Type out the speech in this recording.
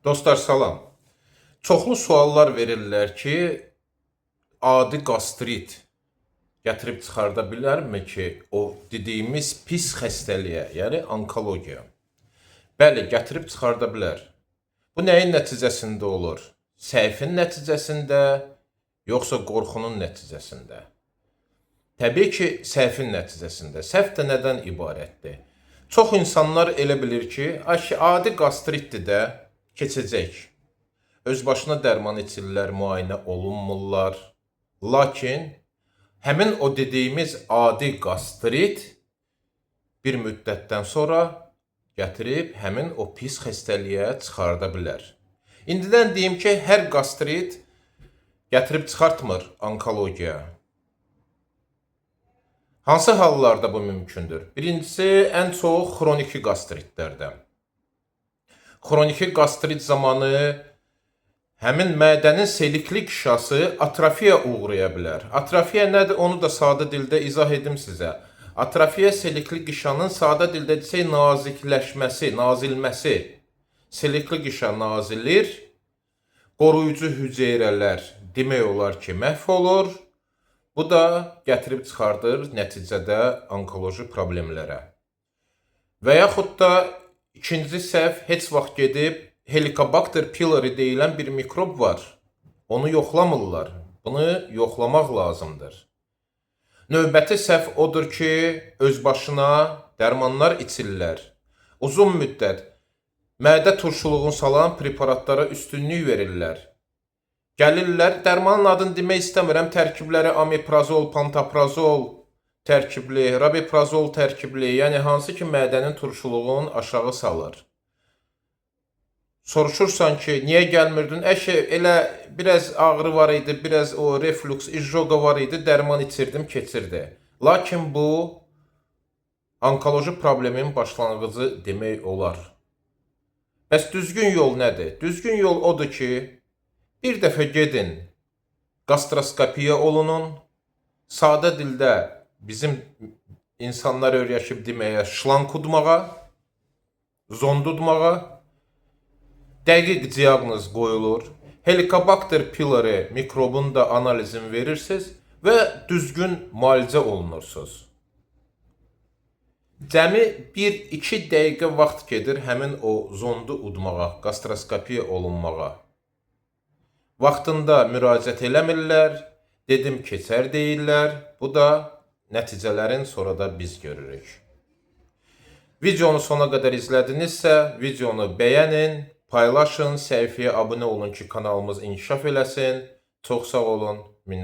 Dostlar salam. Çoxlu suallar verirlər ki, adi qastrit gətirib çıxarda bilərmi ki, o dediyimiz pis xəstəliyə, yəni onkologiya? Bəli, gətirib çıxarda bilər. Bu nəyin nəticəsində olur? Səhvin nəticəsində, yoxsa qorxunun nəticəsində? Təbii ki, səhvin nəticəsində. Səhv də nədən ibarətdir? Çox insanlar elə bilir ki, adi qastritdir də, keçəcək. Öz başına dərman içirlər, müayinə olunmurlar. Lakin həmin o dediyimiz adi qastrit bir müddətdən sonra gətirib həmin o pis xəstəliyə çıxarda bilər. İndidən deyim ki, hər qastrit gətirib çıxartmır onkologiya. Hansı hallarda bu mümkündür? Birincisi, ən çox xroniki qastritlərdə. Xroniki qastrit zamanı həmin mədənin selikli qişası atrofiya uğraya bilər. Atrofiya nədir? Onu da sadə dildə izah edim sizə. Atrofiya selikli qişanın sadə dildə desək nazikləşməsi, nazilməsi. Selikli qişa nazilir, qoruyucu hüceyrələr demək olar ki, məhv olur. Bu da gətirib çıxardır nəticədə onkoloji problemlərə. Və yaxud da ikinci səhv, heç vaxt gedib Helicobacter pylori deyilən bir mikrob var. Onu yoxlamırlar. Bunu yoxlamaq lazımdır. Növbəti səhv odur ki, öz başına dərmanlar içirlər. Uzun müddət mədə turşuluğunu salan preparatlara üstünlük verirlər. Gəlirlər, dərmanın adını demək istəmirəm, tərkibləri amiprazol, pantoprazol tərkibli, rabeprazol tərkibli, yəni hansı ki mədənin turşuluğunu aşağı salır. Soruşursan ki, niyə gəlmirdin? Elə biraz ağrı var idi, biraz o reflux, izjoqa var idi, dərman içirdim, keçirdi. Lakin bu onkoloji problemin başlanğıcı demək olar. Bəs düzgün yol nədir? Düzgün yol odur ki, bir dəfə gedin, gastroskopiya olunun, sadə dildə bizim insanlar öyrəşib deməyə şlank udmağa, zond udmağa, dəqiq diaqnoz qoyulur. Helicobacter pylori mikrobun da analizini verirsiniz və düzgün müalicə olunursunuz. Cəmi 1-2 dəqiqə vaxt gedir həmin o zondu udmağa, gastroskopiya olunmağa. Vaxtında müraciət eləmirlər, dedim keçər deyirlər, bu da nəticələrin sonra da biz görürük. Videonu sona qədər izlədinizsə, videonu bəyənin, paylaşın, səhifəyə abunə olun ki, kanalımız inkişaf eləsin. Çox sağ olun.